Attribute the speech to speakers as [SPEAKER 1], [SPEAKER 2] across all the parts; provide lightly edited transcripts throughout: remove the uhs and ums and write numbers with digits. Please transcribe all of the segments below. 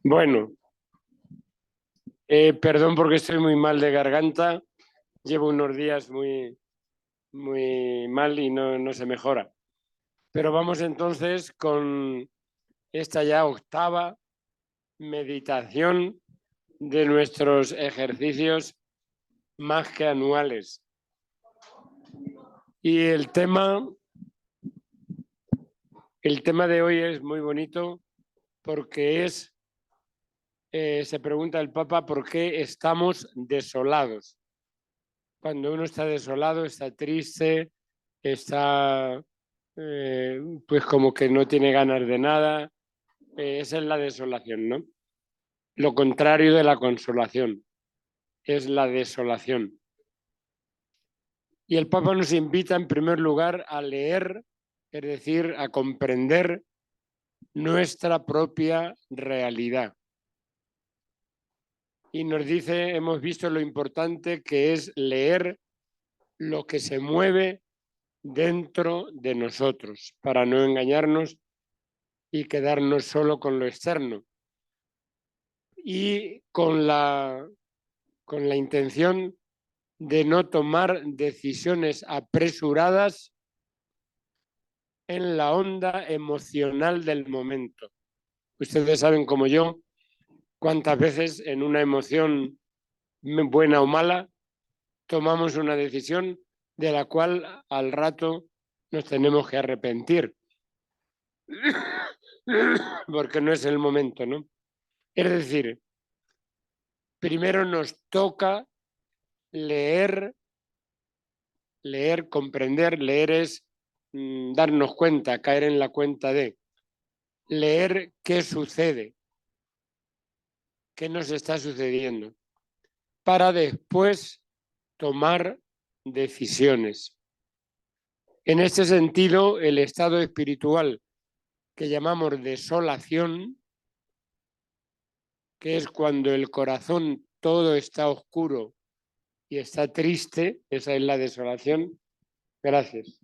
[SPEAKER 1] Bueno, perdón porque estoy muy mal de garganta. Llevo unos días muy mal y no se mejora. Pero vamos entonces con esta ya octava meditación de nuestros ejercicios más que anuales. Y el tema de hoy es muy bonito porque se pregunta el Papa por qué estamos desolados. Cuando uno está desolado, está triste, está pues como que no tiene ganas de nada. Esa es la desolación, ¿no? Lo contrario de la consolación es la desolación. Y el Papa nos invita en primer lugar a leer, es decir, a comprender nuestra propia realidad. Y nos dice, hemos visto lo importante que es leer lo que se mueve dentro de nosotros, para no engañarnos y quedarnos solo con lo externo. Y con la intención de no tomar decisiones apresuradas en la onda emocional del momento. Ustedes saben como yo cuántas veces en una emoción buena o mala tomamos una decisión de la cual al rato nos tenemos que arrepentir porque no es el momento, ¿no? Es decir, primero nos toca leer, comprender. Leer es darnos cuenta, caer en la cuenta de leer qué sucede, qué nos está sucediendo, para después tomar decisiones. En este sentido, el estado espiritual que llamamos desolación, que es cuando el corazón todo está oscuro y está triste, esa es la desolación. Gracias.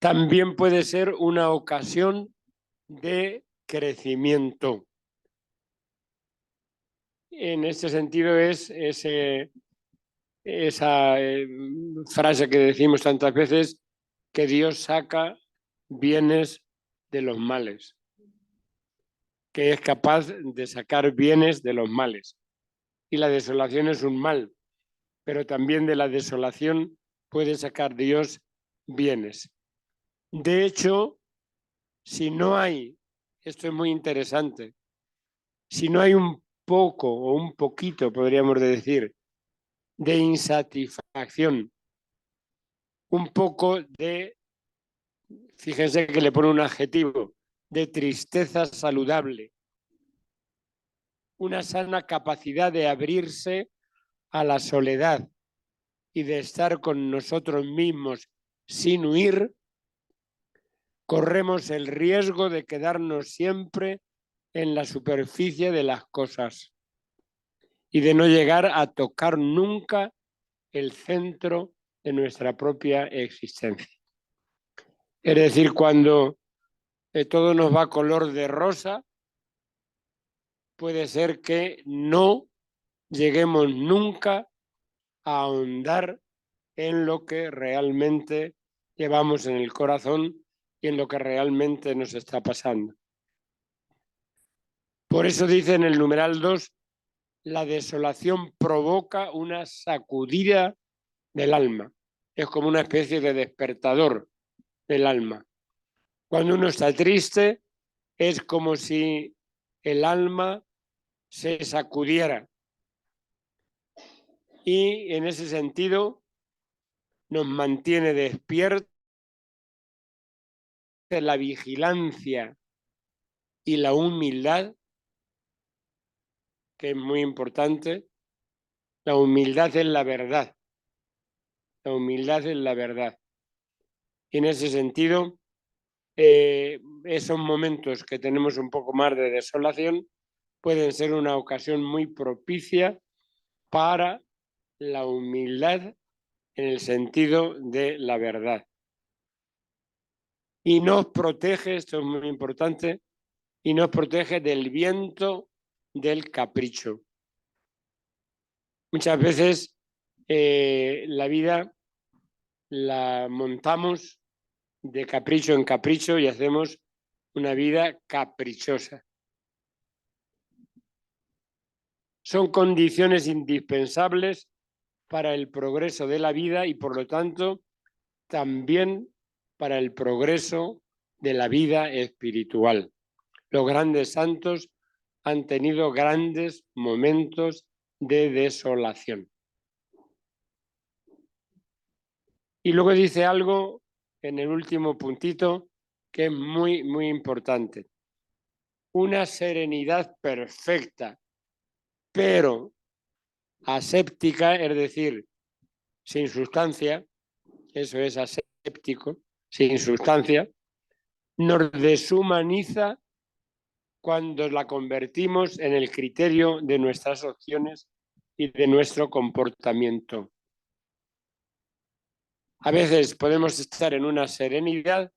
[SPEAKER 1] También puede ser una ocasión de crecimiento. En este sentido es esa frase que decimos tantas veces, que Dios saca bienes de los males, que es capaz de sacar bienes de los males. Y la desolación es un mal, pero también de la desolación puede sacar Dios bienes. De hecho, si no hay, esto es muy interesante, si no hay un poco o un poquito, podríamos decir, de insatisfacción, un poco de, fíjense que le pone un adjetivo, de tristeza saludable, una sana capacidad de abrirse a la soledad y de estar con nosotros mismos sin huir, corremos el riesgo de quedarnos siempre en la superficie de las cosas y de no llegar a tocar nunca el centro de nuestra propia existencia. Es decir, cuando todo nos va color de rosa, puede ser que no lleguemos nunca a ahondar en lo que realmente llevamos en el corazón y en lo que realmente nos está pasando. Por eso dice en el numeral 2, la desolación provoca una sacudida del alma. Es como una especie de despertador del alma. Cuando uno está triste, es como si el alma se sacudiera. Y en ese sentido nos mantiene despiertos. La vigilancia y la humildad, que es muy importante. La humildad es la verdad. La humildad es la verdad. Y en ese sentido, esos momentos que tenemos un poco más de desolación pueden ser una ocasión muy propicia para la humildad en el sentido de la verdad. Y nos protege, esto es muy importante, y nos protege del viento del capricho. Muchas veces la vida la montamos de capricho en capricho y hacemos una vida caprichosa. Son condiciones indispensables para el progreso de la vida y, por lo tanto, también para el progreso de la vida espiritual. Los grandes santos han tenido grandes momentos de desolación. Y luego dice algo en el último puntito que es muy, muy importante. Una serenidad perfecta, pero aséptica, es decir, sin sustancia, eso es aséptico, sin sustancia, nos deshumaniza cuando la convertimos en el criterio de nuestras opciones y de nuestro comportamiento. A veces podemos estar en una serenidad,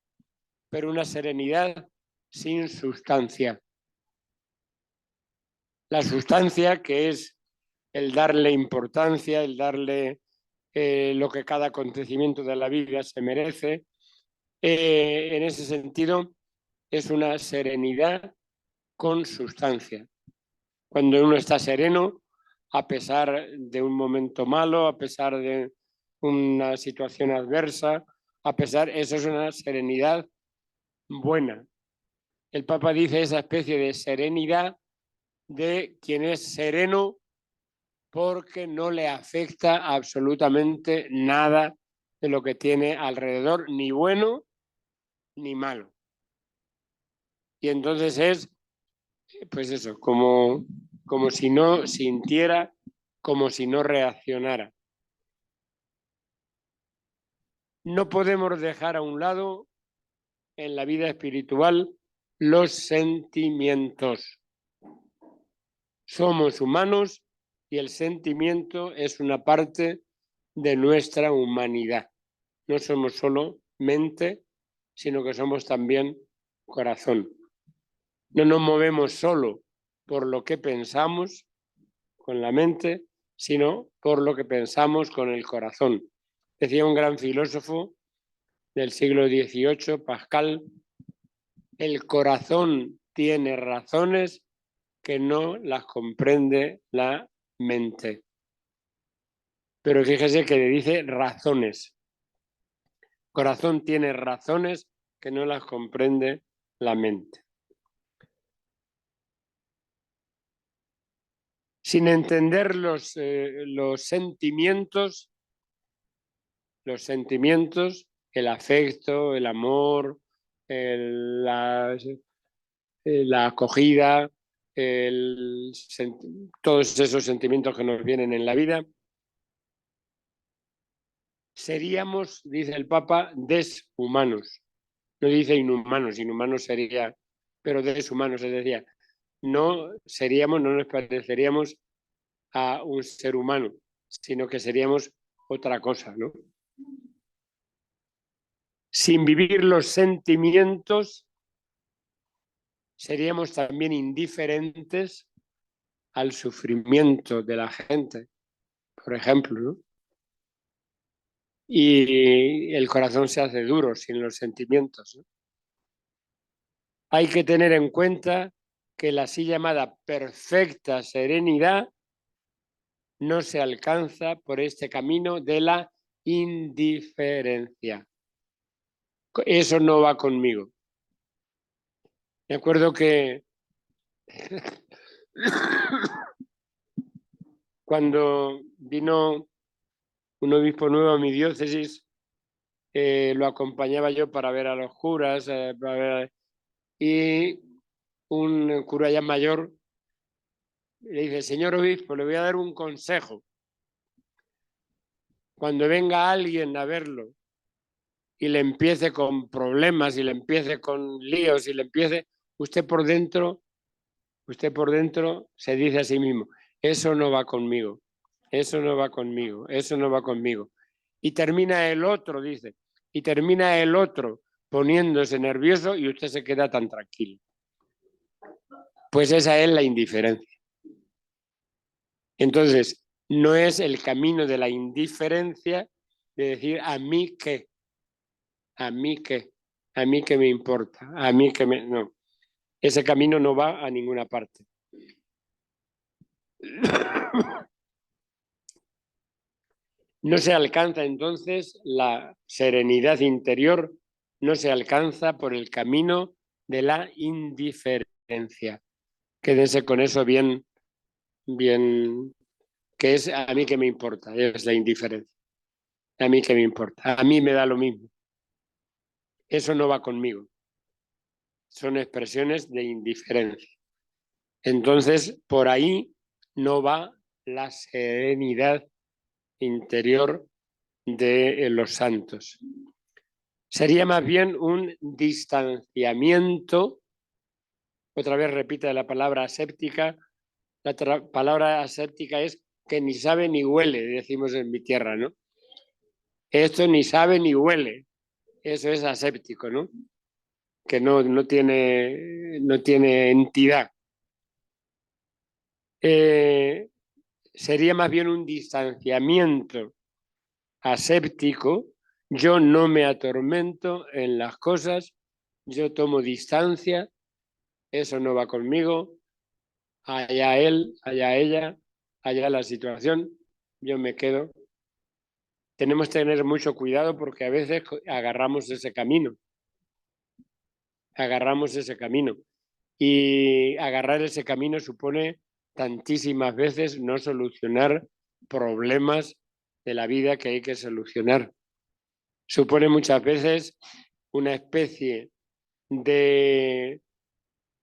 [SPEAKER 1] pero una serenidad sin sustancia. La sustancia, que es el darle importancia, el darle lo que cada acontecimiento de la vida se merece, en ese sentido es una serenidad con sustancia. Cuando uno está sereno, a pesar de un momento malo, a pesar de una situación adversa, eso es una serenidad buena. El Papa dice esa especie de serenidad de quien es sereno porque no le afecta absolutamente nada de lo que tiene alrededor, ni bueno ni malo. Y entonces es, pues eso, como si no sintiera, como si no reaccionara. No podemos dejar a un lado en la vida espiritual los sentimientos. Somos humanos y el sentimiento es una parte de nuestra humanidad. No somos solo mente, sino que somos también corazón. No nos movemos solo por lo que pensamos con la mente, sino por lo que pensamos con el corazón. Decía un gran filósofo del siglo XVIII, Pascal, el corazón tiene razones que no las comprende la mente. Pero fíjese que le dice razones. Corazón tiene razones que no las comprende la mente. Sin entender los sentimientos, el afecto, el amor, la acogida, todos esos sentimientos que nos vienen en la vida, seríamos, dice el Papa, deshumanos. No dice inhumanos, inhumanos sería, pero deshumanos, es decir, no nos pareceríamos a un ser humano, sino que seríamos otra cosa, ¿no? Sin vivir los sentimientos, seríamos también indiferentes al sufrimiento de la gente, por ejemplo, ¿no? Y el corazón se hace duro sin los sentimientos, ¿no? Hay que tener en cuenta que la así llamada perfecta serenidad no se alcanza por este camino de la indiferencia. Eso no va conmigo. Me acuerdo que cuando vino un obispo nuevo a mi diócesis, lo acompañaba yo para ver a los curas, y un cura ya mayor le dice: señor obispo, le voy a dar un consejo. Cuando venga alguien a verlo y le empiece con problemas, y le empiece con líos, y le empiece, usted por dentro se dice a sí mismo: eso no va conmigo. Eso no va conmigo, eso no va conmigo. Y termina el otro, dice, y termina el otro poniéndose nervioso y usted se queda tan tranquilo. Pues esa es la indiferencia. Entonces, no es el camino de la indiferencia de decir a mí qué, a mí qué, a mí qué me importa, a mí qué me... No, ese camino no va a ninguna parte. No se alcanza entonces la serenidad interior, no se alcanza por el camino de la indiferencia. Quédense con eso bien, bien, que es a mí que me importa, es la indiferencia. A mí que me importa, a mí me da lo mismo. Eso no va conmigo. Son expresiones de indiferencia. Entonces, por ahí no va la serenidad interior de los santos. Sería más bien un distanciamiento. Otra vez repite la palabra aséptica. La palabra aséptica es que ni sabe ni huele, decimos en mi tierra, ¿no? Esto ni sabe ni huele. Eso es aséptico, ¿no? Que no tiene entidad. Sería más bien un distanciamiento aséptico. Yo no me atormento en las cosas, yo tomo distancia, eso no va conmigo, allá él, allá ella, allá la situación, yo me quedo. Tenemos que tener mucho cuidado porque a veces agarramos ese camino y agarrar ese camino supone tantísimas veces no solucionar problemas de la vida que hay que solucionar. Supone muchas veces una especie de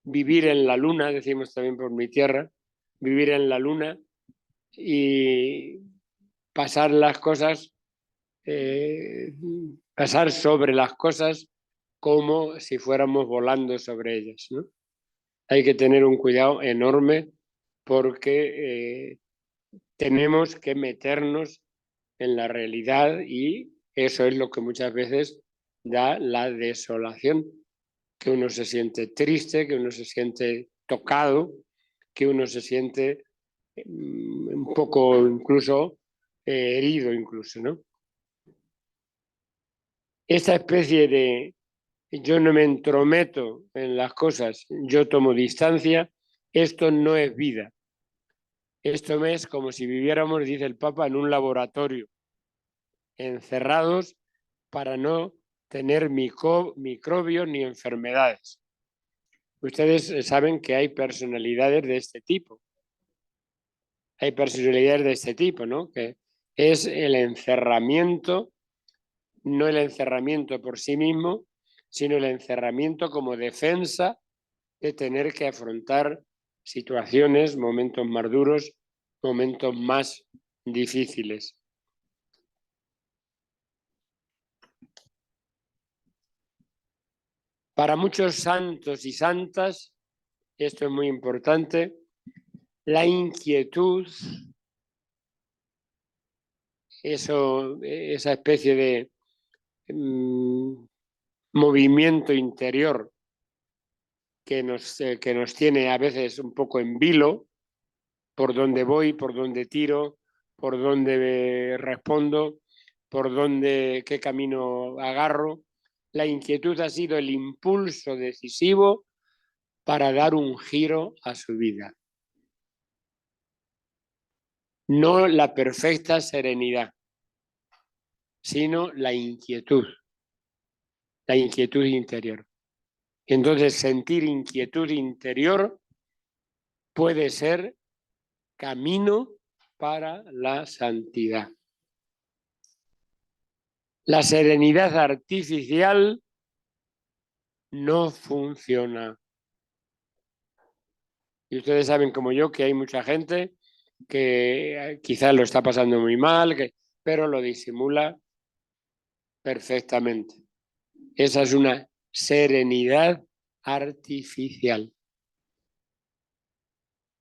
[SPEAKER 1] vivir en la luna, decimos también por mi tierra, vivir en la luna y pasar las cosas, pasar sobre las cosas como si fuéramos volando sobre ellas, ¿no? Hay que tener un cuidado enorme porque tenemos que meternos en la realidad y eso es lo que muchas veces da la desolación, que uno se siente triste, que uno se siente tocado, que uno se siente un poco incluso herido incluso, ¿no? Esta especie de yo no me entrometo en las cosas, yo tomo distancia, esto no es vida. Esto es como si viviéramos, dice el Papa, en un laboratorio, encerrados para no tener microbios ni enfermedades. Ustedes saben que hay personalidades de este tipo. Hay personalidades de este tipo, ¿no? Que es el encerramiento, no el encerramiento por sí mismo, sino el encerramiento como defensa de tener que afrontar situaciones, momentos más duros, momentos más difíciles. Para muchos santos y santas, esto es muy importante, la inquietud, esa especie de movimiento interior que nos tiene a veces un poco en vilo, por dónde voy, por dónde tiro, por dónde respondo, por dónde, qué camino agarro. La inquietud ha sido el impulso decisivo para dar un giro a su vida. No la perfecta serenidad, sino la inquietud interior. Entonces, sentir inquietud interior puede ser camino para la santidad. La serenidad artificial no funciona. Y ustedes saben como yo que hay mucha gente que quizás lo está pasando muy mal, pero lo disimula perfectamente. Esa es una serenidad artificial.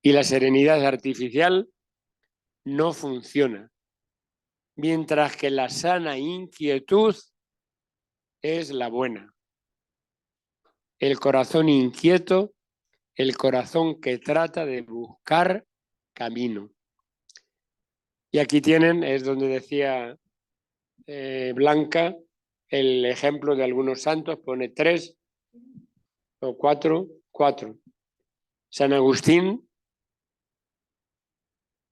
[SPEAKER 1] Y la serenidad artificial no funciona, mientras que la sana inquietud es la buena. El corazón inquieto, el corazón que trata de buscar camino. Y aquí tienen, es donde decía Blanca, el ejemplo de algunos santos, pone 3 o 4. San Agustín,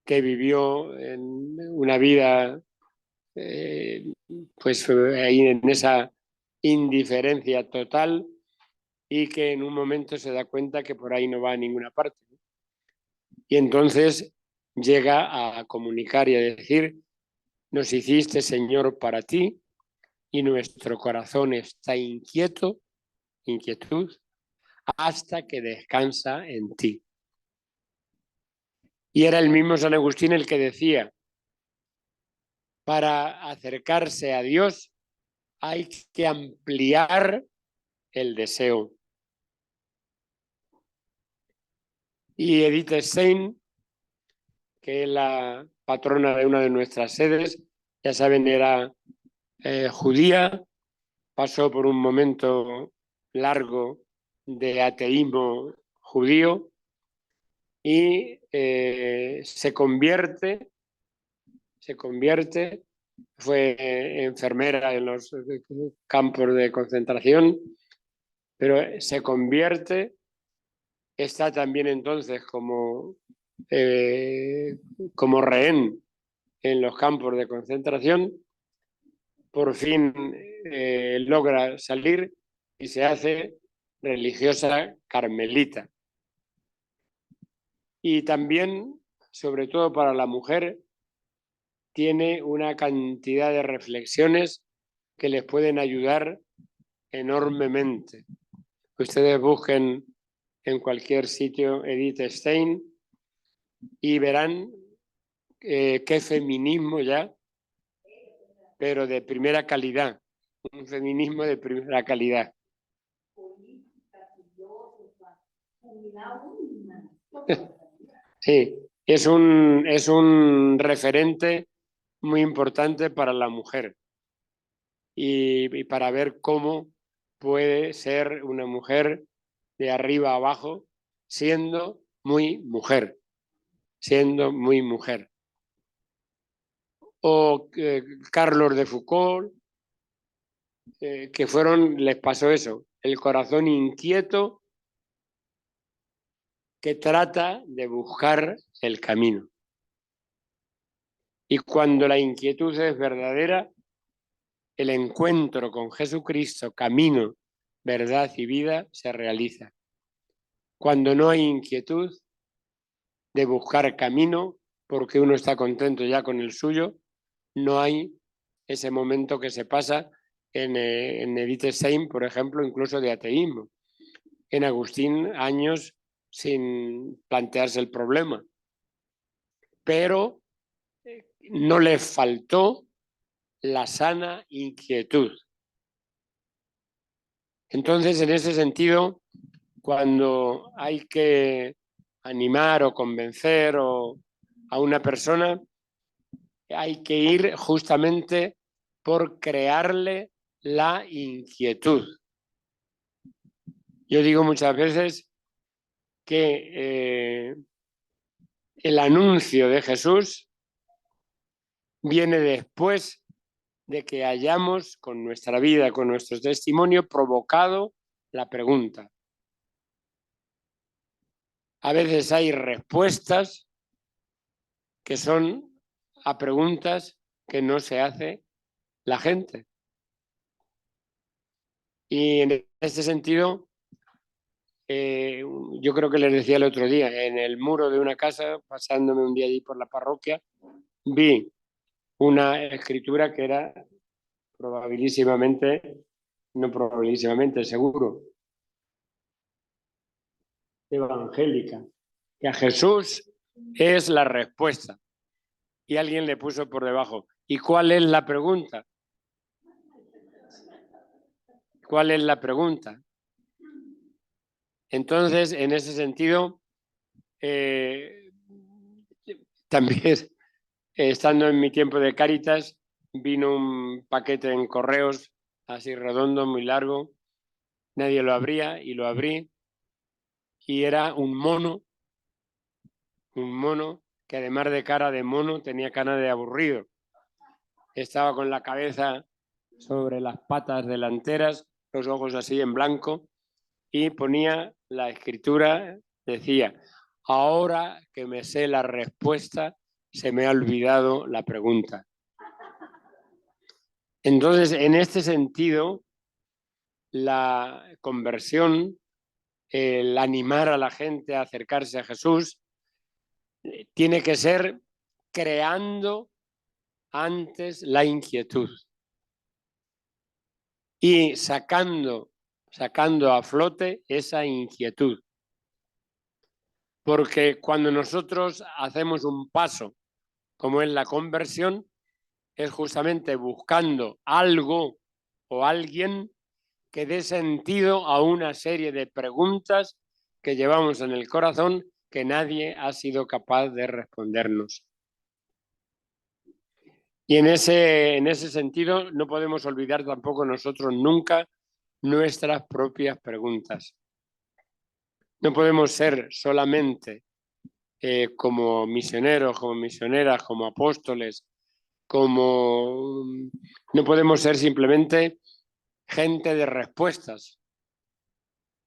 [SPEAKER 1] que vivió en una vida pues ahí en esa indiferencia total y que en un momento se da cuenta que por ahí no va a ninguna parte. Y entonces llega a comunicar y a decir: nos hiciste, Señor, para ti, y nuestro corazón está inquietud, hasta que descansa en ti. Y era el mismo San Agustín el que decía: para acercarse a Dios hay que ampliar el deseo. Y Edith Stein, que es la patrona de una de nuestras sedes, ya saben, era judía, pasó por un momento largo de ateísmo judío y se convierte, fue enfermera en los campos de concentración, pero se convierte, está también entonces como rehén en los campos de concentración, por fin logra salir y se hace religiosa carmelita. Y también, sobre todo para la mujer, tiene una cantidad de reflexiones que les pueden ayudar enormemente. Ustedes busquen en cualquier sitio Edith Stein y verán qué feminismo ya, pero de primera calidad, un feminismo de primera calidad. Sí, es un referente muy importante para la mujer y para ver cómo puede ser una mujer de arriba a abajo siendo muy mujer, O Carlos de Foucault, que les pasó eso, el corazón inquieto que trata de buscar el camino. Y cuando la inquietud es verdadera, el encuentro con Jesucristo, camino, verdad y vida, se realiza. Cuando no hay inquietud de buscar camino, porque uno está contento ya con el suyo, no hay ese momento que se pasa en Edith Stein, por ejemplo, incluso de ateísmo. En Agustín, años sin plantearse el problema. Pero no le faltó la sana inquietud. Entonces, en ese sentido, cuando hay que animar o convencer a una persona, hay que ir justamente por crearle la inquietud. Yo digo muchas veces que el anuncio de Jesús viene después de que hayamos con nuestra vida, con nuestro testimonio, provocado la pregunta. A veces hay respuestas que son a preguntas que no se hace la gente. Y en este sentido, yo creo que les decía el otro día, en el muro de una casa, pasándome un día allí por la parroquia, vi una escritura que era seguro, evangélica, que a Jesús es la respuesta. Y alguien le puso por debajo: ¿y cuál es la pregunta? ¿Cuál es la pregunta? Entonces, en ese sentido, también estando en mi tiempo de Cáritas, vino un paquete en correos, así redondo, muy largo. Nadie lo abría y lo abrí. Y era un mono que además de cara de mono tenía cara de aburrido. Estaba con la cabeza sobre las patas delanteras, los ojos así en blanco, y ponía la escritura, decía: ahora que me sé la respuesta, se me ha olvidado la pregunta. Entonces, en este sentido, la conversión, el animar a la gente a acercarse a Jesús, tiene que ser creando antes la inquietud y sacando a flote esa inquietud. Porque cuando nosotros hacemos un paso, como es la conversión, es justamente buscando algo o alguien que dé sentido a una serie de preguntas que llevamos en el corazón que nadie ha sido capaz de respondernos. Y en ese sentido no podemos olvidar tampoco nosotros nunca nuestras propias preguntas. No podemos ser solamente como misioneros, como misioneras, como apóstoles, no podemos ser simplemente gente de respuestas,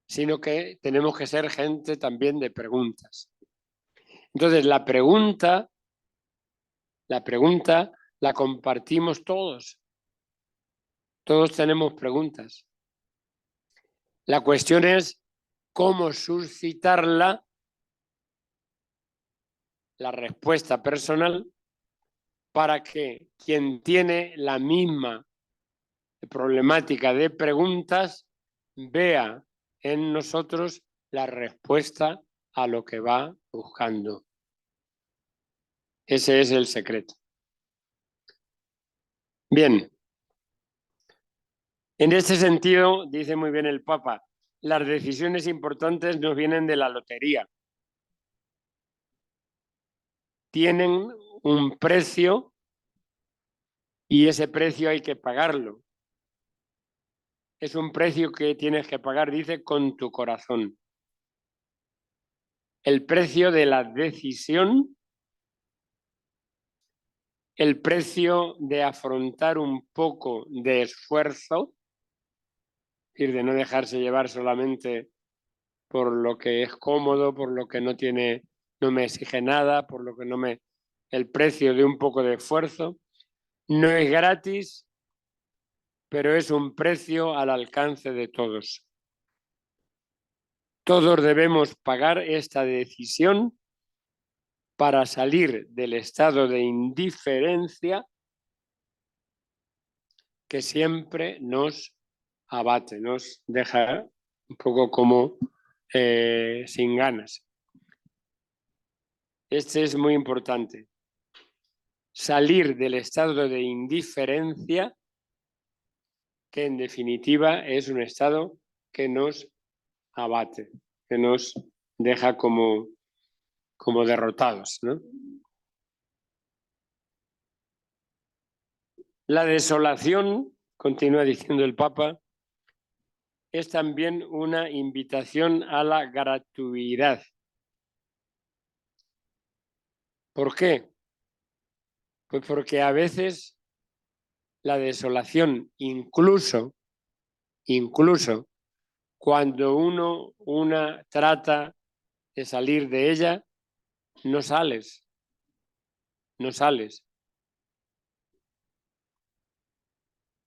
[SPEAKER 1] sino que tenemos que ser gente también de preguntas. Entonces, la pregunta la compartimos todos. Todos tenemos preguntas. La cuestión es cómo suscitarla, la respuesta personal, para que quien tiene la misma problemática de preguntas vea en nosotros la respuesta a lo que va buscando. Ese es el secreto. Bien, en este sentido, dice muy bien el Papa, las decisiones importantes no vienen de la lotería. Tienen un precio y ese precio hay que pagarlo. Es un precio que tienes que pagar, dice, con tu corazón. El precio de la decisión, el precio de afrontar un poco de esfuerzo, es decir, de no dejarse llevar solamente por lo que es cómodo, por lo que no me exige nada, por lo que no me... El precio de un poco de esfuerzo no es gratis, pero es un precio al alcance de todos. Todos debemos pagar esta decisión para salir del estado de indiferencia que siempre nos abate, nos deja un poco como sin ganas. Este es muy importante. Salir del estado de indiferencia, que en definitiva es un estado que nos abate, que nos deja como derrotados, ¿no? La desolación, continúa diciendo el Papa, es también una invitación a la gratuidad. ¿Por qué? Pues porque a veces la desolación, incluso cuando una trata de salir de ella, no sales.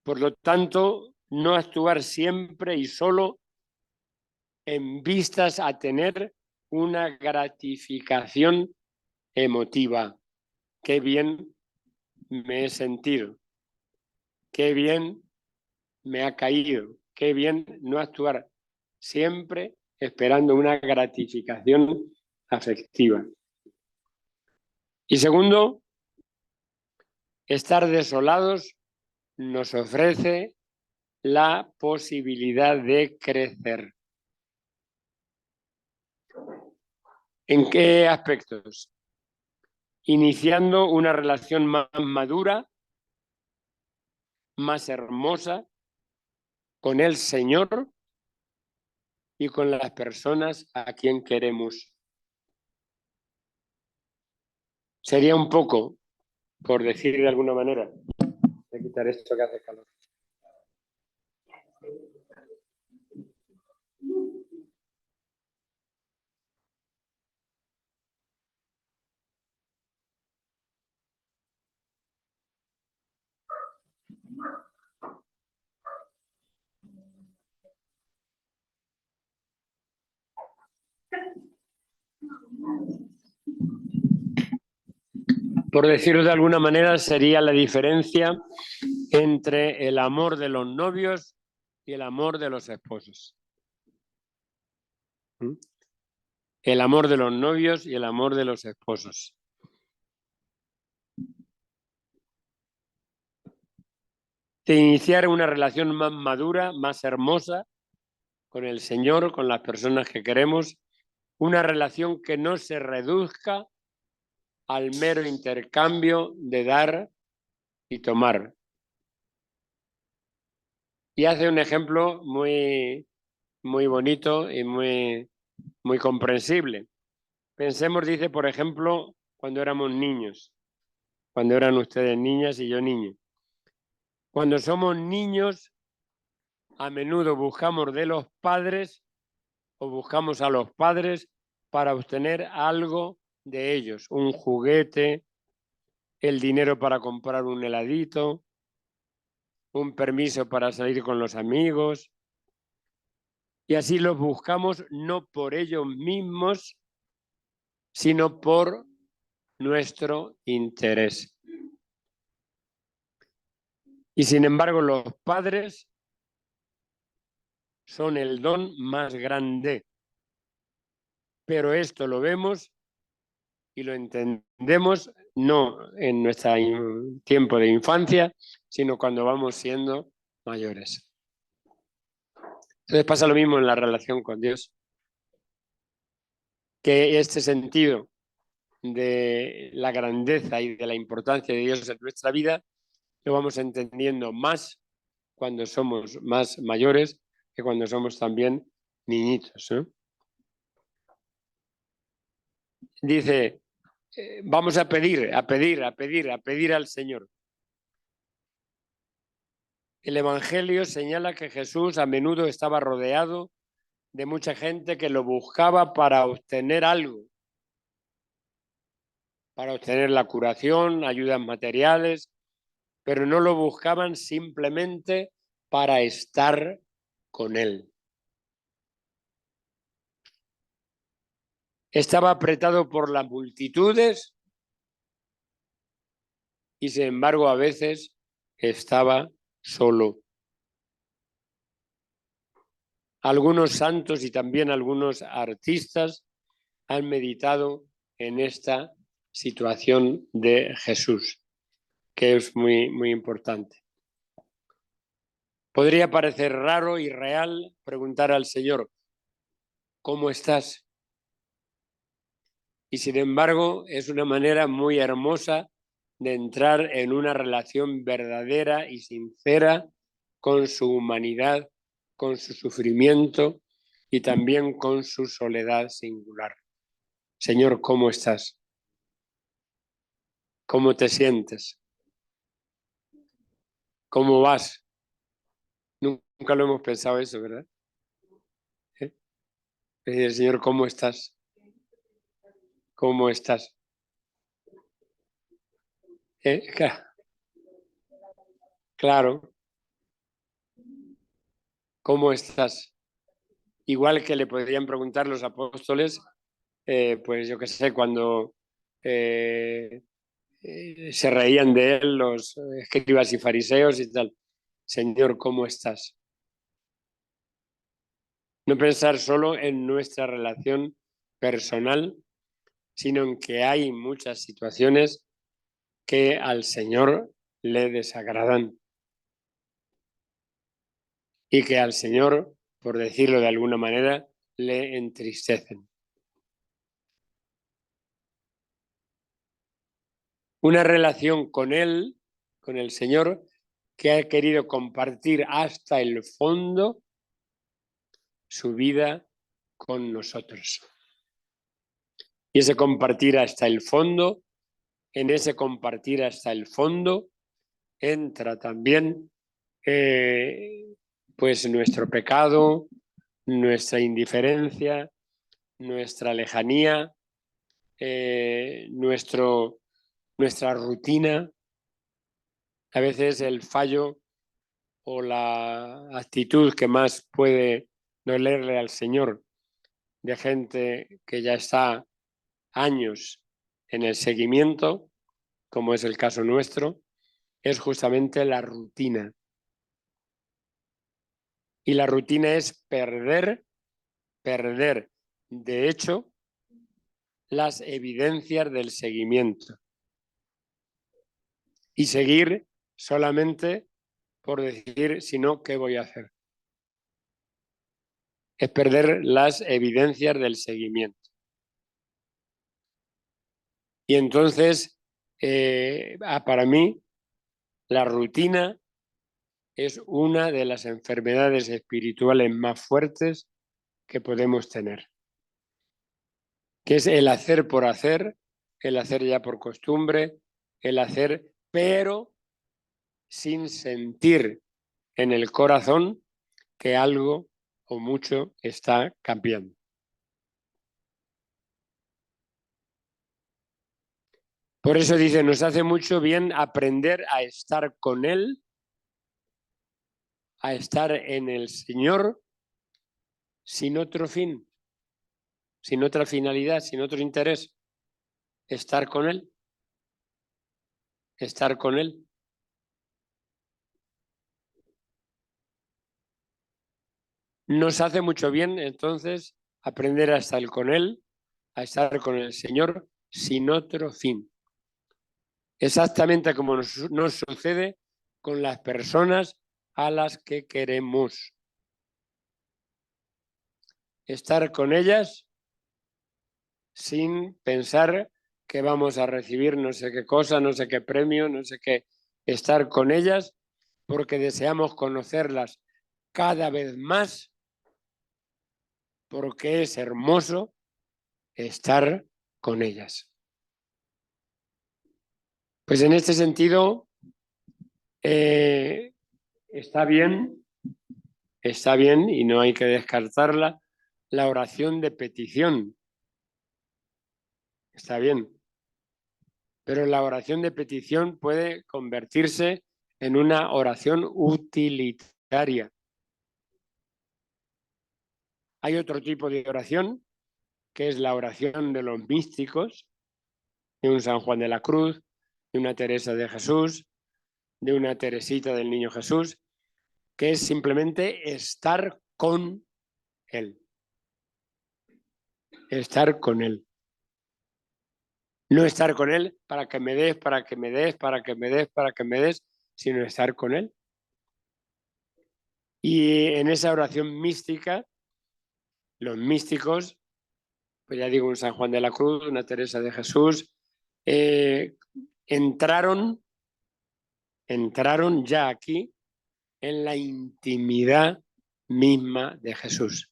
[SPEAKER 1] Por lo tanto, no actuar siempre y solo en vistas a tener una gratificación emotiva. Qué bien me he sentido, qué bien me ha caído, qué bien no actuar siempre esperando una gratificación afectiva. Y segundo, estar desolados nos ofrece la posibilidad de crecer. ¿En qué aspectos? iniciando una relación más madura, más hermosa con el Señor y con las personas a quien queremos. Sería un poco, por decir de alguna manera, voy a quitar esto que hace calor. Por decirlo de alguna manera, sería la diferencia entre el amor de los novios y el amor de los esposos. ¿Mm? El amor de los novios y el amor de los esposos. De iniciar una relación más madura, más hermosa con el Señor, con las personas que queremos, una relación que no se reduzca al mero intercambio de dar y tomar. Y hace un ejemplo muy bonito y muy comprensible. Pensemos, dice, por ejemplo, cuando éramos niños, cuando eran ustedes niñas y yo niño. Cuando somos niños, a menudo buscamos de los padres o buscamos a los padres para obtener algo de ellos, un juguete, el dinero para comprar un heladito, un permiso para salir con los amigos. Y así los buscamos no por ellos mismos, sino por nuestro interés. Y sin embargo, los padres son el don más grande. Pero esto lo vemos y lo entendemos no en nuestro tiempo de infancia, sino cuando vamos siendo mayores. Entonces pasa lo mismo en la relación con Dios, que este sentido de la grandeza y de la importancia de Dios en nuestra vida lo vamos entendiendo más cuando somos más mayores que cuando somos también niñitos, ¿no? Dice, vamos a pedir al Señor. El Evangelio señala que Jesús a menudo estaba rodeado de mucha gente que lo buscaba para obtener algo, para obtener la curación, ayudas materiales, pero no lo buscaban simplemente para estar con Él. Estaba apretado por las multitudes y sin embargo a veces estaba solo. Algunos santos y también algunos artistas han meditado en esta situación de Jesús, que es muy importante. Podría parecer raro y real preguntar al Señor, ¿cómo estás? Y sin embargo, es una manera muy hermosa de entrar en una relación verdadera y sincera con su humanidad, con su sufrimiento y también con su soledad singular. Señor, ¿cómo estás? ¿Cómo te sientes? ¿Cómo vas? Nunca lo hemos pensado eso, ¿verdad? Señor, ¿cómo estás? ¿Cómo estás? Claro, ¿cómo estás? Igual que le podrían preguntar los apóstoles, pues yo qué sé, cuando se reían de él los escribas y fariseos y tal. Señor, ¿cómo estás? No pensar solo en nuestra relación personal, sino en que hay muchas situaciones que al Señor le desagradan y que al Señor, por decirlo de alguna manera, le entristecen. una relación con Él, con el Señor, que ha querido compartir hasta el fondo su vida con nosotros. Y ese compartir hasta el fondo, en ese compartir hasta el fondo, entra también pues nuestro pecado, nuestra indiferencia, nuestra lejanía, nuestra rutina. A veces el fallo o la actitud que más puede dolerle al Señor de gente que ya está años en el seguimiento, como es el caso nuestro, es justamente la rutina. Y la rutina es perder, de hecho, las evidencias del seguimiento. Y seguir solamente por decir, si no, ¿qué voy a hacer? Es perder las evidencias del seguimiento. Y entonces, para mí, la rutina es una de las enfermedades espirituales más fuertes que podemos tener, que es el hacer por hacer, el hacer ya por costumbre, el hacer, pero sin sentir en el corazón que algo o mucho está cambiando. Por eso dice, nos hace mucho bien aprender a estar con Él, a estar en el Señor, sin otro fin, sin otra finalidad, sin otro interés. Estar con Él. Estar con Él. Nos hace mucho bien, entonces, aprender a estar con Él, a estar con el Señor, sin otro fin. Exactamente como nos sucede con las personas a las que queremos. Estar con ellas sin pensar que vamos a recibir no sé qué cosa, no sé qué premio, no sé qué. Estar con ellas porque deseamos conocerlas cada vez más, porque es hermoso estar con ellas. Pues en este sentido, está bien y no hay que descartarla, la oración de petición. Está bien. Pero la oración de petición puede convertirse en una oración utilitaria. Hay otro tipo de oración, que es la oración de los místicos, de un San Juan de la Cruz, de una Teresa de Jesús, de una Teresita del Niño Jesús, que es simplemente estar con Él. Estar con Él. No estar con Él para que me des, para que me des, para que me des, para que me des, sino estar con Él. Y en esa oración mística, los místicos, pues ya digo, un San Juan de la Cruz, una Teresa de Jesús, entraron ya aquí en la intimidad misma de Jesús.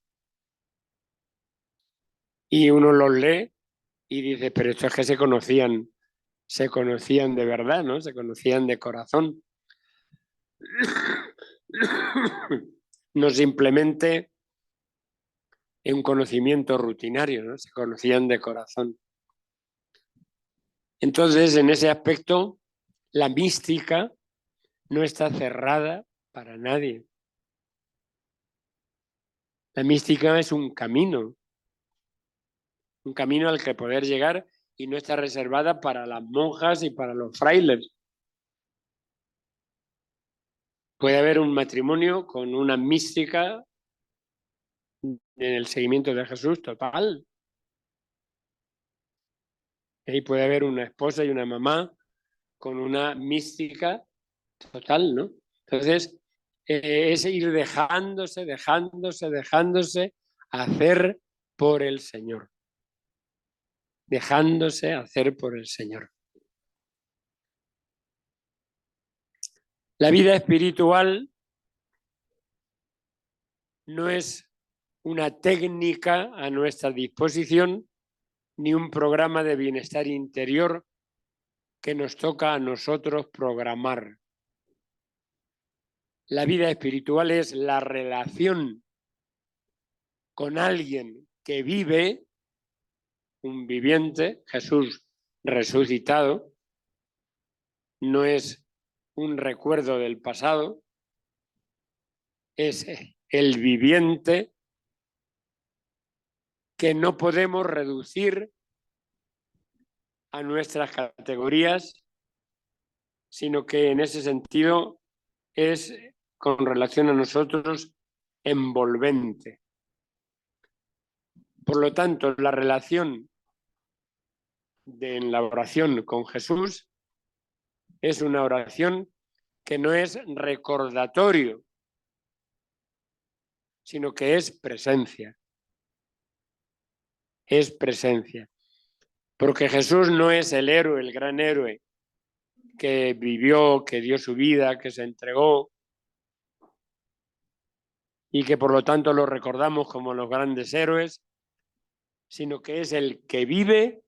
[SPEAKER 1] Y uno los lee y dice, pero esto es que se conocían de verdad, ¿no? Se conocían de corazón. No simplemente en un conocimiento rutinario, ¿no? Se conocían de corazón. Entonces, en ese aspecto, la mística no está cerrada para nadie. La mística es un camino al que poder llegar y no está reservada para las monjas y para los frailes. Puede haber un matrimonio con una mística en el seguimiento de Jesús total. Y puede haber una esposa y una mamá con una mística total, ¿no? Entonces, es ir dejándose hacer por el Señor. Dejándose hacer por el Señor. La vida espiritual no es una técnica a nuestra disposición ni un programa de bienestar interior que nos toca a nosotros programar. La vida espiritual es la relación con alguien que vive, un viviente, Jesús resucitado, no es un recuerdo del pasado, es el viviente que no podemos reducir a nuestras categorías, sino que en ese sentido es, con relación a nosotros, envolvente. Por lo tanto, la relación en la oración con Jesús es una oración que no es recordatorio, sino que es presencia. Es presencia. Porque Jesús no es el héroe, el gran héroe que vivió, que dio su vida, que se entregó y que por lo tanto lo recordamos como los grandes héroes, sino que es el que vive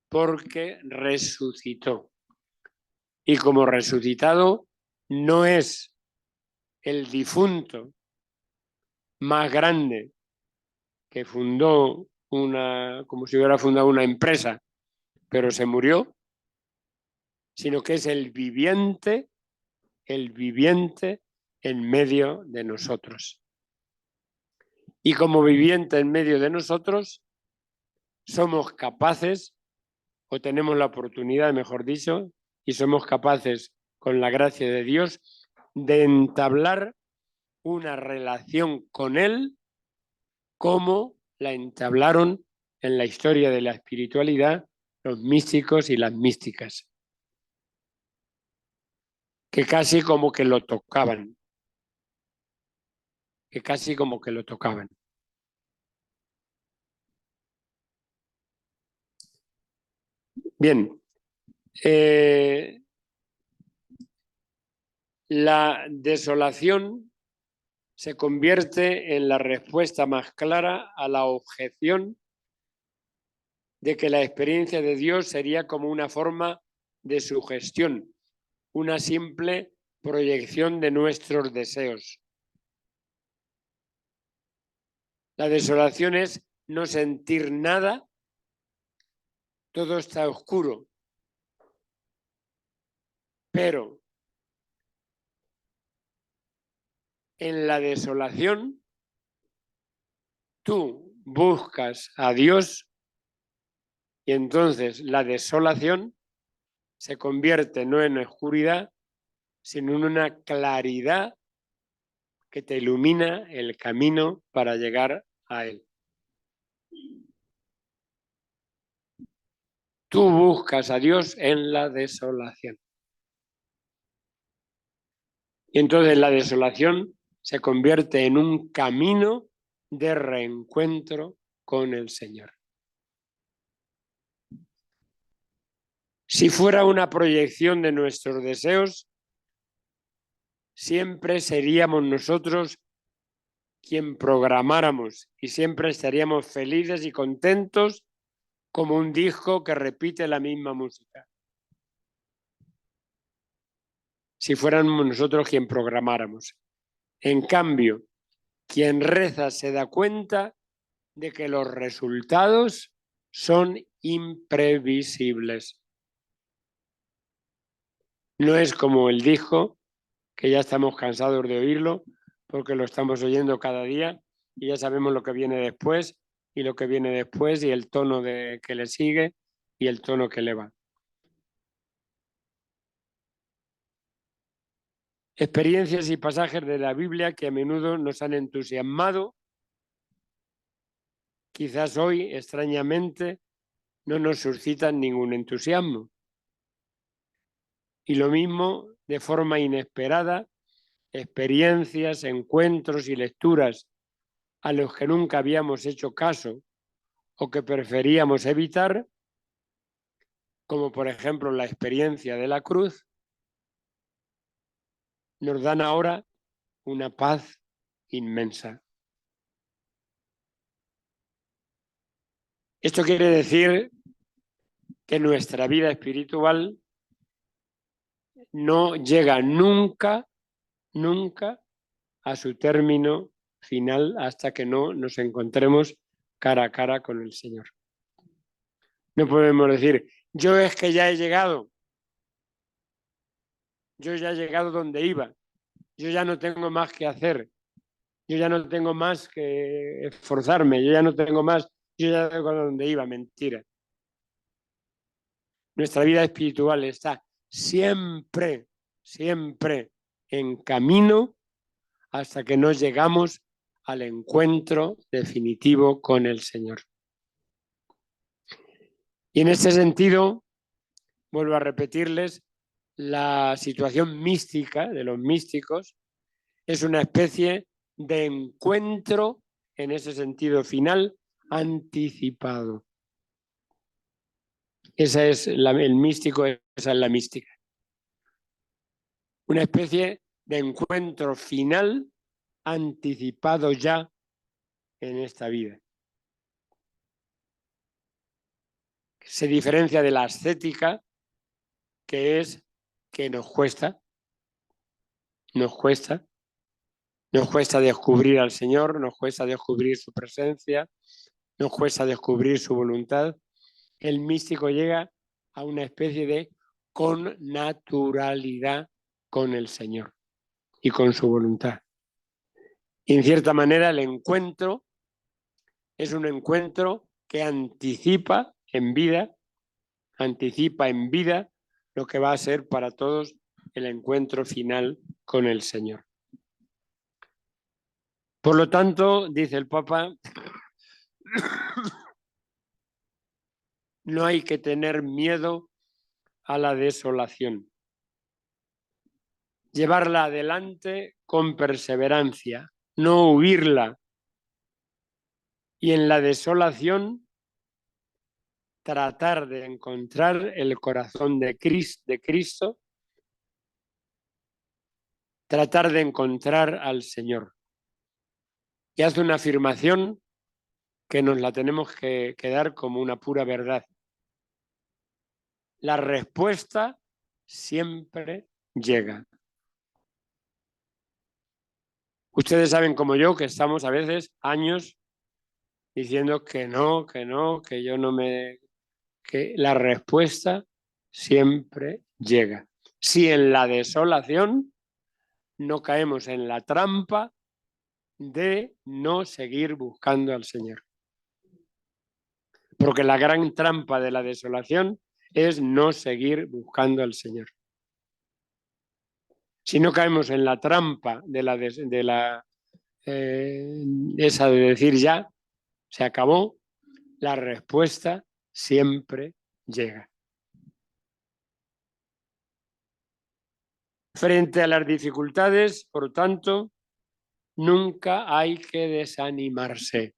[SPEAKER 1] porque resucitó. Y como resucitado no es el difunto más grande que fundó como si hubiera fundado una empresa, pero se murió, sino que es el viviente en medio de nosotros. Y como viviente en medio de nosotros, somos capaces, o tenemos la oportunidad, mejor dicho, y somos capaces, con la gracia de Dios, de entablar una relación con Él como la entablaron en la historia de la espiritualidad los místicos y las místicas, que casi como que lo tocaban, Bien, la desolación se convierte en la respuesta más clara a la objeción de que la experiencia de Dios sería como una forma de sugestión, una simple proyección de nuestros deseos. La desolación es no sentir nada, todo está oscuro, pero en la desolación tú buscas a Dios y entonces la desolación se convierte no en oscuridad, sino en una claridad que te ilumina el camino para llegar a Él. Tú buscas a Dios en la desolación. Y entonces la desolación se convierte en un camino de reencuentro con el Señor. Si fuera una proyección de nuestros deseos, siempre seríamos nosotros quien programáramos y siempre estaríamos felices y contentos como un disco que repite la misma música. Si fuéramos nosotros quien programáramos. En cambio, quien reza se da cuenta de que los resultados son imprevisibles. No es como él dijo, que ya estamos cansados de oírlo, porque lo estamos oyendo cada día y ya sabemos lo que viene después y lo que viene después y el tono que le sigue y el tono que le va. Experiencias y pasajes de la Biblia que a menudo nos han entusiasmado, quizás hoy, extrañamente, no nos suscitan ningún entusiasmo. Y lo mismo, de forma inesperada, experiencias, encuentros y lecturas a los que nunca habíamos hecho caso o que preferíamos evitar, como por ejemplo la experiencia de la cruz, nos dan ahora una paz inmensa. Esto quiere decir que nuestra vida espiritual no llega nunca, nunca a su término final hasta que no nos encontremos cara a cara con el Señor. No podemos decir, yo es que ya he llegado, yo ya he llegado donde iba, yo ya no tengo más que hacer, yo ya no tengo más que esforzarme, yo ya no tengo más, yo ya tengo donde iba. Mentira. Nuestra vida espiritual está siempre, siempre en camino hasta que nos llegamos al encuentro definitivo con el Señor. Y en ese sentido, vuelvo a repetirles, la situación mística de los místicos es una especie de encuentro, en ese sentido final, anticipado. Esa es el místico, esa es la mística. Una especie de encuentro final anticipado ya en esta vida. Se diferencia de la ascética, que es que nos cuesta descubrir al Señor, nos cuesta descubrir su presencia, nos cuesta descubrir su voluntad. El místico llega a una especie de connaturalidad con el Señor y con su voluntad. Y en cierta manera el encuentro es un encuentro que anticipa en vida lo que va a ser para todos el encuentro final con el Señor. Por lo tanto, dice el Papa, no hay que tener miedo a la desolación. Llevarla adelante con perseverancia, no huirla. Y en la desolación, tratar de encontrar el corazón de Cristo, tratar de encontrar al Señor. Y hace una afirmación que nos la tenemos que dar como una pura verdad. La respuesta siempre llega. Ustedes saben como yo que estamos a veces años diciendo que no, que yo no me... que la respuesta siempre llega. Si en la desolación no caemos en la trampa de no seguir buscando al Señor. Porque la gran trampa de la desolación es no seguir buscando al Señor. Si no caemos en la trampa esa de decir ya, se acabó, la respuesta siempre llega. Frente a las dificultades, por tanto, nunca hay que desanimarse.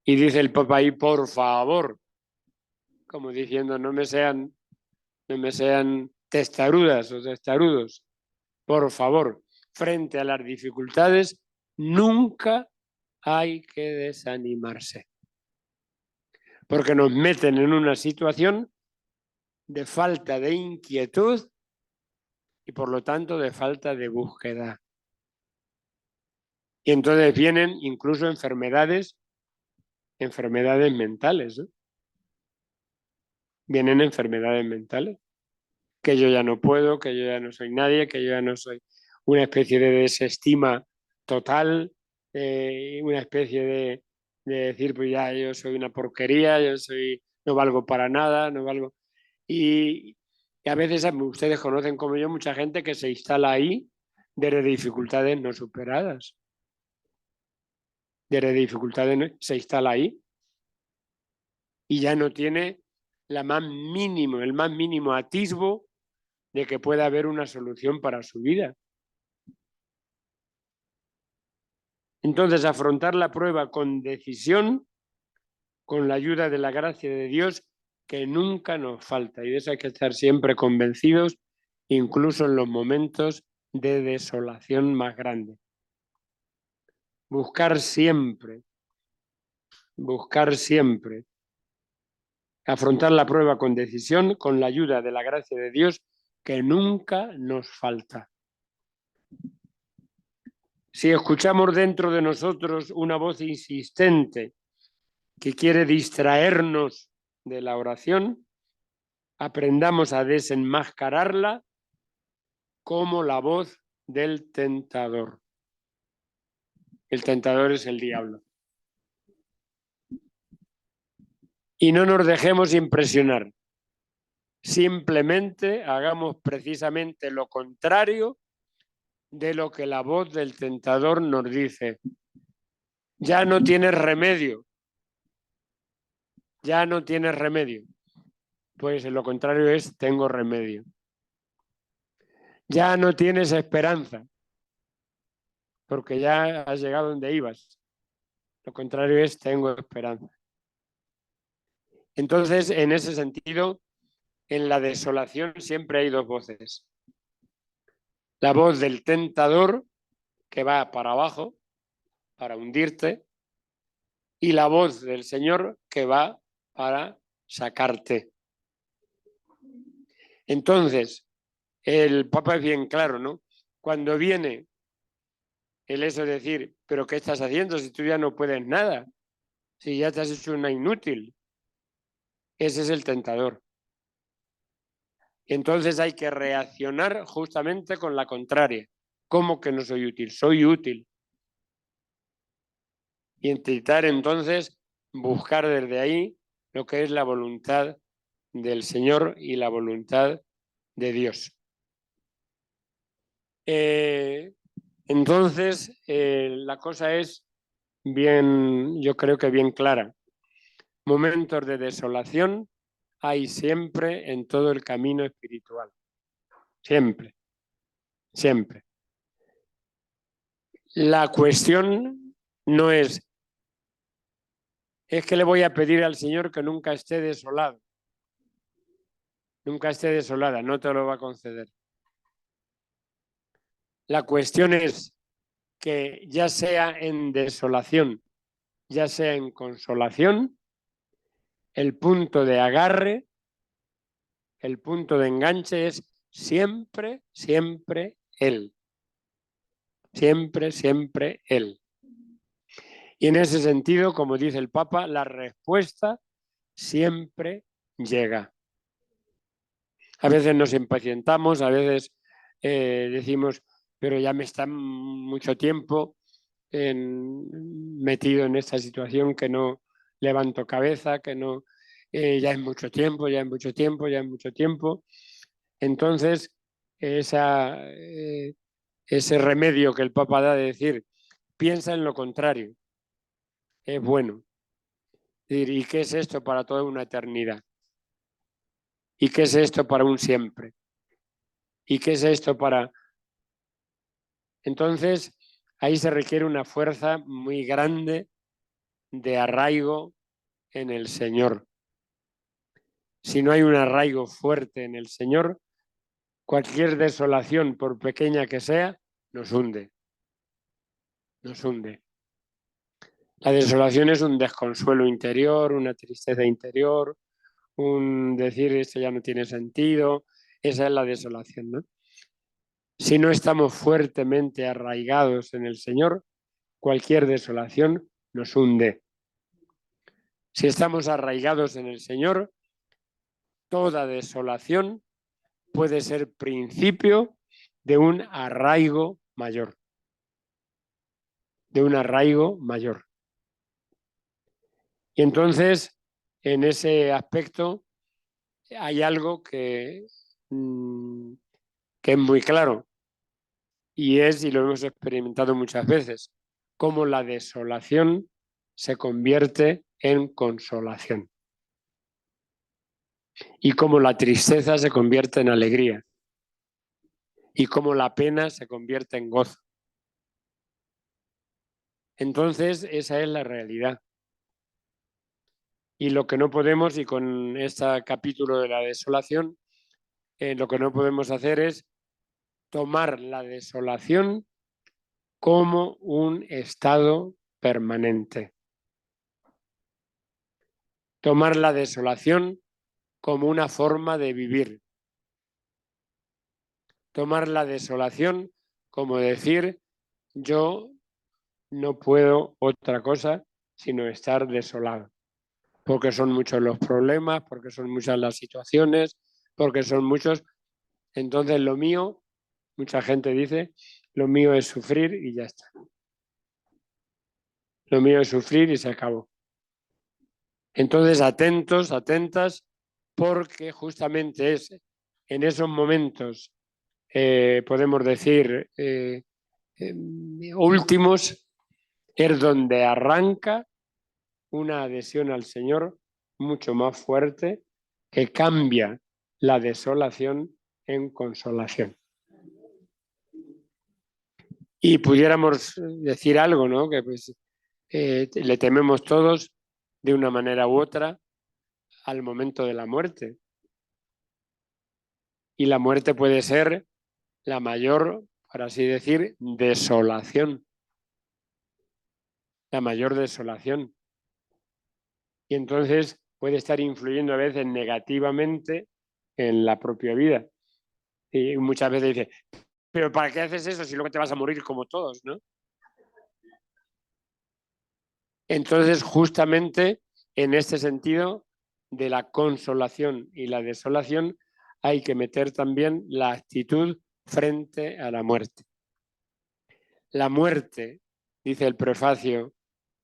[SPEAKER 1] Y dice el Papa ahí, por favor, como diciendo, no me sean testarudas o testarudos. Por favor, frente a las dificultades, nunca hay que desanimarse. Porque nos meten en una situación de falta de inquietud y por lo tanto de falta de búsqueda. Y entonces vienen incluso enfermedades mentales, ¿no? Vienen enfermedades mentales. Que yo ya no puedo, que yo ya no soy nadie, que yo ya no soy una especie de desestima total, una especie de decir, pues ya yo soy una porquería, no valgo para nada, no valgo. Y a veces ustedes conocen como yo mucha gente que se instala ahí de dificultades no superadas. De dificultades se instala ahí y ya no tiene el más mínimo atisbo de que pueda haber una solución para su vida. Entonces, afrontar la prueba con decisión, con la ayuda de la gracia de Dios, que nunca nos falta. Y de eso hay que estar siempre convencidos incluso en los momentos de desolación más grande. Buscar siempre, afrontar la prueba con decisión, con la ayuda de la gracia de Dios, que nunca nos falta. Si escuchamos dentro de nosotros una voz insistente que quiere distraernos de la oración, aprendamos a desenmascararla como la voz del tentador. El tentador es el diablo. Y no nos dejemos impresionar. Simplemente hagamos precisamente lo contrario de lo que la voz del tentador nos dice. Ya no tienes remedio. Ya no tienes remedio. Pues lo contrario es tengo remedio. Ya no tienes esperanza, porque ya has llegado donde ibas. Lo contrario es tengo esperanza. Entonces, en ese sentido, en la desolación siempre hay dos voces. La voz del tentador, que va para abajo, para hundirte, y la voz del Señor, que va para sacarte. Entonces, el Papa es bien claro, ¿no? Cuando viene el eso de decir, ¿pero qué estás haciendo si tú ya no puedes nada? Si ya te has hecho una inútil. Ese es el tentador. Entonces hay que reaccionar justamente con la contraria. ¿Cómo que no soy útil? Soy útil. Y intentar entonces buscar desde ahí lo que es la voluntad del Señor y la voluntad de Dios. Entonces, la cosa es bien, yo creo que bien clara. Momentos de desolación hay siempre en todo el camino espiritual. Siempre, siempre. La cuestión no es que le voy a pedir al Señor que nunca esté desolado. Nunca esté desolada, no te lo va a conceder. La cuestión es que ya sea en desolación, ya sea en consolación, el punto de agarre, el punto de enganche es siempre, siempre Él. Siempre, siempre Él. Y en ese sentido, como dice el Papa, la respuesta siempre llega. A veces nos impacientamos, a veces decimos, pero ya me está mucho tiempo metido en esta situación que no levanto cabeza, que no, ya es mucho tiempo, ya es mucho tiempo, ya es mucho tiempo. Entonces, ese remedio que el Papa da de decir, piensa en lo contrario, es bueno. ¿Y qué es esto para toda una eternidad? ¿Y qué es esto para un siempre? ¿Y qué es esto para...? Entonces, ahí se requiere una fuerza muy grande de arraigo en el Señor. Si no hay un arraigo fuerte en el Señor, cualquier desolación, por pequeña que sea, nos hunde. Nos hunde. La desolación es un desconsuelo interior, una tristeza interior, un decir esto ya no tiene sentido. Esa es la desolación, ¿no? Si no estamos fuertemente arraigados en el Señor, cualquier desolación nos hunde. Si estamos arraigados en el Señor, toda desolación puede ser principio de un arraigo mayor. De un arraigo mayor. Y entonces, en ese aspecto, hay algo que es muy claro. Y lo hemos experimentado muchas veces, cómo la desolación se convierte en consolación. Y cómo la tristeza se convierte en alegría. Y cómo la pena se convierte en gozo. Entonces, esa es la realidad. Y lo que no podemos, y con este capítulo de la desolación, lo que no podemos hacer es tomar la desolación como un estado permanente. Tomar la desolación como una forma de vivir. Tomar la desolación como decir, yo no puedo otra cosa sino estar desolado, porque son muchos los problemas, porque son muchas las situaciones, porque son muchos. Entonces lo mío, mucha gente dice, lo mío es sufrir y ya está. Lo mío es sufrir y se acabó. Entonces atentos, atentas, porque justamente es en esos momentos, podemos decir, últimos, es donde arranca una adhesión al Señor mucho más fuerte que cambia la desolación en consolación. Y pudiéramos decir algo, ¿no? Que pues le tememos todos de una manera u otra al momento de la muerte. Y la muerte puede ser la mayor, por así decir, desolación. La mayor desolación. Y entonces puede estar influyendo a veces negativamente en la propia vida. Y muchas veces dice, pero ¿para qué haces eso si luego te vas a morir como todos, ¿no? Entonces, justamente en este sentido de la consolación y la desolación, hay que meter también la actitud frente a la muerte. La muerte, dice el prefacio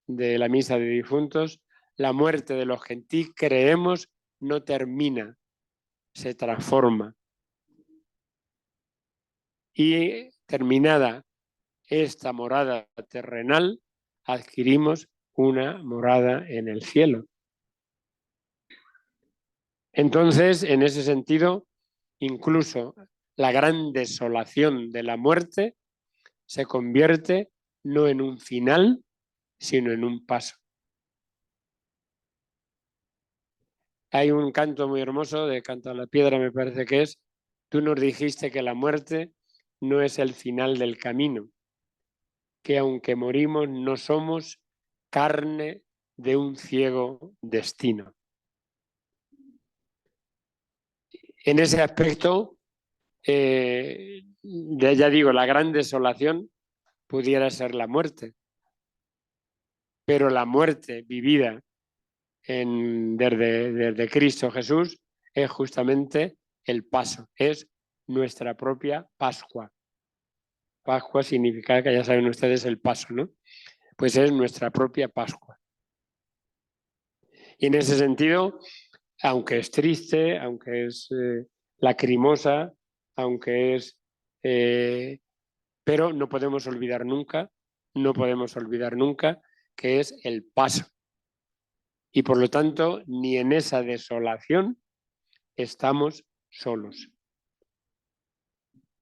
[SPEAKER 1] de la misa de difuntos, la muerte de los gentiles, creemos, no termina, se transforma. Y terminada esta morada terrenal, adquirimos una morada en el cielo. Entonces, en ese sentido, incluso la gran desolación de la muerte se convierte no en un final, sino en un paso. Hay un canto muy hermoso de Canto a la Piedra, me parece que es, tú nos dijiste que la muerte no es el final del camino, que aunque morimos no somos carne de un ciego destino. En ese aspecto, ya digo, la gran desolación pudiera ser la muerte, pero la muerte vivida desde Cristo Jesús es justamente el paso, es nuestra propia Pascua. Pascua significa, que ya saben ustedes, el paso, ¿no? Pues es nuestra propia Pascua. Y en ese sentido, aunque es triste, aunque es lacrimosa, aunque es... pero no podemos olvidar nunca que es el paso. Y por lo tanto, ni en esa desolación estamos solos.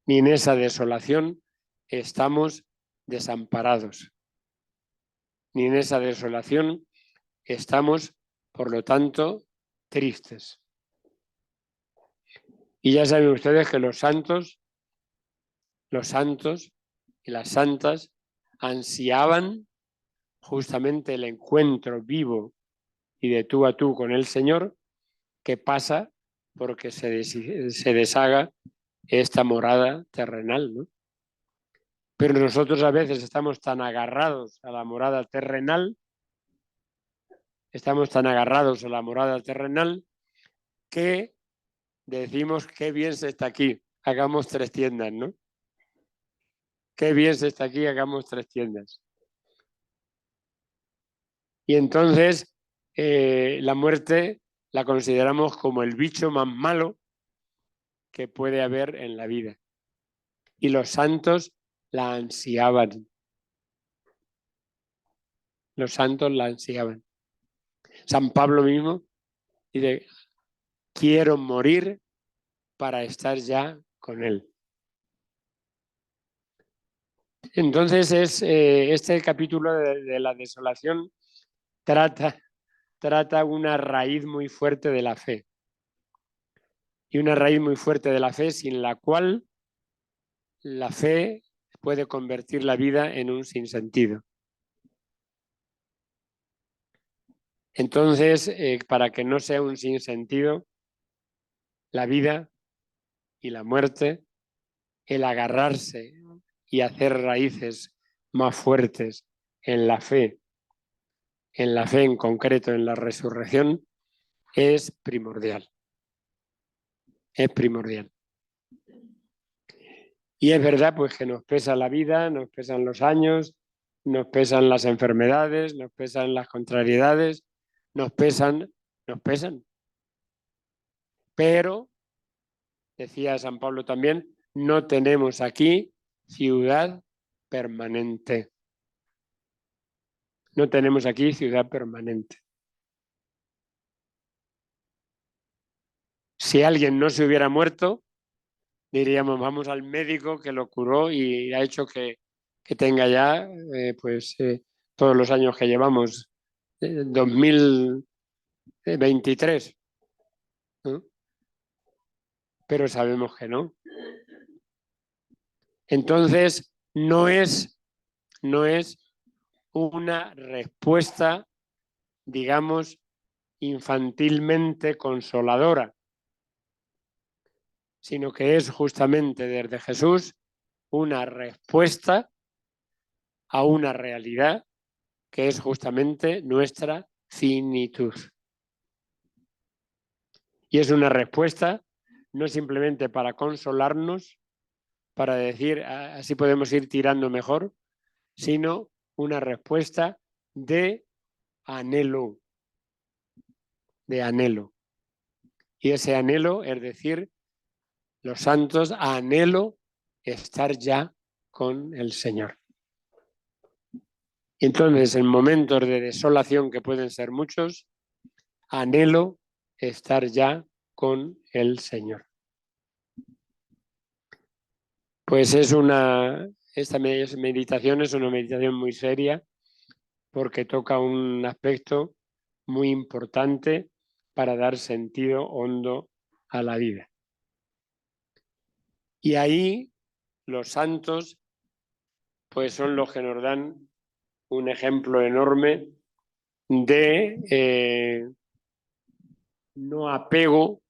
[SPEAKER 1] Ni en esa desolación estamos desamparados. Ni en esa desolación estamos, por lo tanto, tristes. Y ya saben ustedes que los santos y las santas ansiaban justamente el encuentro vivo y de tú a tú con el Señor, que pasa porque se deshaga esta morada terrenal, ¿no? Pero nosotros a veces estamos tan agarrados a la morada terrenal, que decimos qué bien se está aquí, hagamos 3 tiendas, ¿no? Qué bien se está aquí, hagamos 3 tiendas. Y entonces la muerte la consideramos como el bicho más malo que puede haber en la vida. Y los santos la ansiaban. Los santos la ansiaban. San Pablo mismo dice, quiero morir para estar ya con él. Entonces este capítulo de la desolación trata una raíz muy fuerte de la fe. y una raíz muy fuerte de la fe, sin la cual la fe puede convertir la vida en un sinsentido. Entonces, para que no sea un sinsentido, la vida y la muerte, el agarrarse y hacer raíces más fuertes en la fe en concreto, en la resurrección, es primordial. Es primordial. Y es verdad, pues, que nos pesa la vida, nos pesan los años, nos pesan las enfermedades, nos pesan las contrariedades, nos pesan. Pero, decía San Pablo también, no tenemos aquí ciudad permanente. No tenemos aquí ciudad permanente. Si alguien no se hubiera muerto, diríamos, vamos al médico que lo curó y ha hecho que tenga ya todos los años que llevamos, 2023, ¿no? Pero sabemos que no. Entonces, no es una respuesta, digamos, infantilmente consoladora, sino que es justamente desde Jesús una respuesta a una realidad que es justamente nuestra finitud. Y es una respuesta no simplemente para consolarnos, para decir así podemos ir tirando mejor, sino una respuesta de anhelo, de anhelo. Y ese anhelo, es decir, los santos anhelo estar ya con el Señor. Entonces, en momentos de desolación, que pueden ser muchos, anhelo estar ya con el Señor. Pues esta meditación es una meditación muy seria, porque toca un aspecto muy importante para dar sentido hondo a la vida. Y ahí los santos pues son los que nos dan un ejemplo enorme de no apego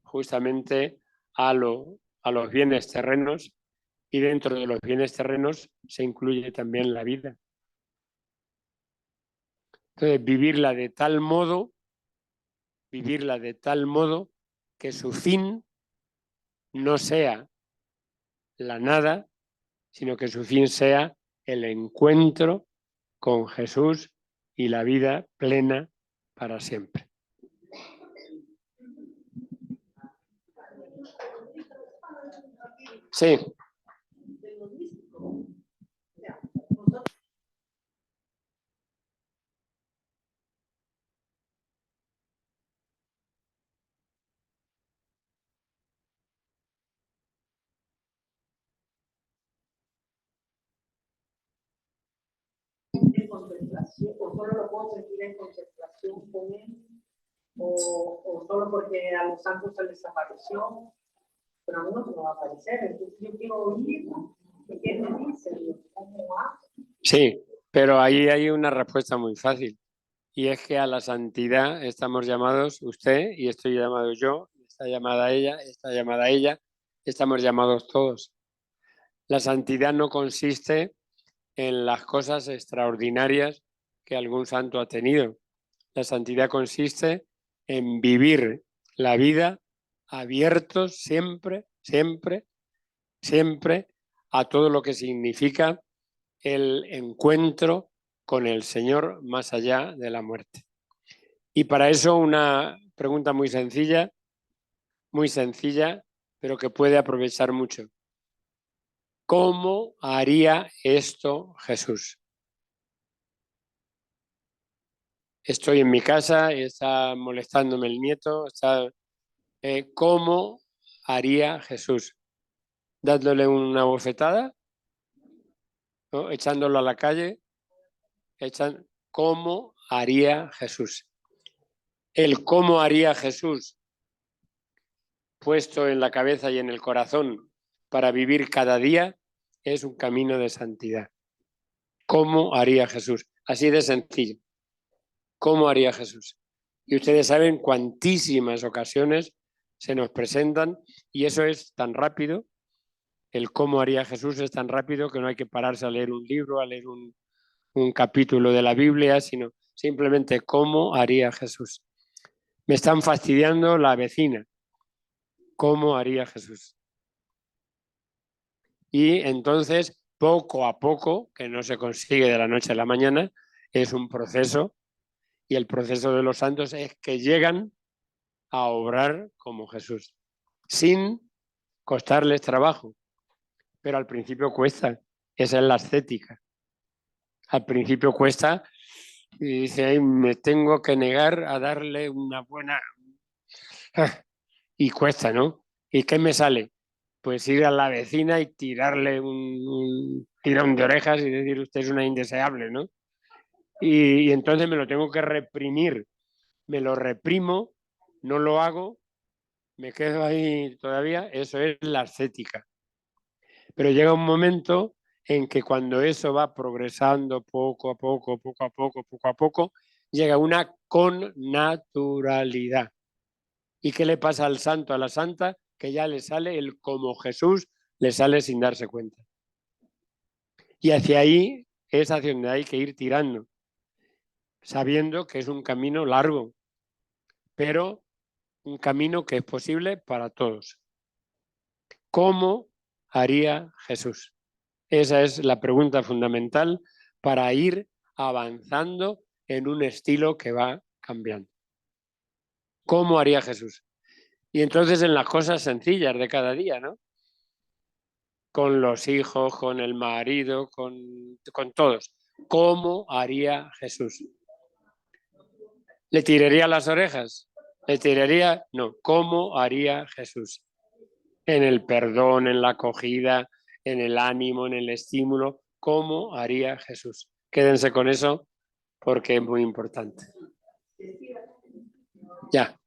[SPEAKER 1] justamente a los bienes terrenos, y dentro de los bienes terrenos se incluye también la vida. Entonces, vivirla de tal modo que su fin no sea la nada, sino que su fin sea el encuentro con Jesús y la vida plena para siempre. Sí.
[SPEAKER 2] En contemplación, o solo lo puedo sentir en contemplación con él, o solo porque a los santos se les apareció, pero a mí no se me va a aparecer. Entonces yo quiero oír qué me dice, cómo va.
[SPEAKER 1] Sí, pero ahí hay una respuesta muy fácil, y es que a la santidad estamos llamados usted, y estoy llamado yo, está llamada ella, estamos llamados todos. La santidad no consiste en las cosas extraordinarias que algún santo ha tenido. La santidad consiste en vivir la vida abiertos siempre a todo lo que significa el encuentro con el Señor más allá de la muerte. Y para eso una pregunta muy sencilla, pero que puede aprovechar mucho. ¿Cómo haría esto Jesús? Estoy en mi casa y está molestándome el nieto. ¿Cómo haría Jesús? ¿Dándole una bofetada? ¿No? ¿Echándolo a la calle? ¿Cómo haría Jesús? El cómo haría Jesús puesto en la cabeza y en el corazón para vivir cada día es un camino de santidad. ¿Cómo haría Jesús? Así de sencillo. ¿Cómo haría Jesús? Y ustedes saben cuantísimas ocasiones se nos presentan y eso es tan rápido, el cómo haría Jesús es tan rápido que no hay que pararse a leer un libro, a leer un capítulo de la Biblia, sino simplemente cómo haría Jesús. Me están fastidiando la vecina. ¿Cómo haría Jesús? Y entonces, poco a poco, que no se consigue de la noche a la mañana, es un proceso, y el proceso de los santos es que llegan a obrar como Jesús, sin costarles trabajo. Pero al principio cuesta, esa es la ascética. Al principio cuesta y dice, ay, me tengo que negar a darle una buena... Y cuesta, ¿no? ¿Y qué me sale? Pues ir a la vecina y tirarle un tirón de orejas y decir, usted es una indeseable, ¿no? Y entonces me lo tengo que reprimir. Me lo reprimo, no lo hago, me quedo ahí todavía. Eso es la ascética. Pero llega un momento en que cuando eso va progresando poco a poco, poco a poco, llega una connaturalidad. ¿Y qué le pasa al santo, a la santa? Que ya le sale el como Jesús, le sale sin darse cuenta. Y hacia ahí es hacia donde hay que ir tirando, sabiendo que es un camino largo, pero un camino que es posible para todos. ¿Cómo haría Jesús? Esa es la pregunta fundamental para ir avanzando en un estilo que va cambiando. ¿Cómo haría Jesús? Y entonces en las cosas sencillas de cada día, ¿no? Con los hijos, con el marido, con todos. ¿Cómo haría Jesús? ¿Le tiraría las orejas? ¿Le tiraría? No. ¿Cómo haría Jesús? En el perdón, en la acogida, en el ánimo, en el estímulo. ¿Cómo haría Jesús? Quédense con eso porque es muy importante. Ya.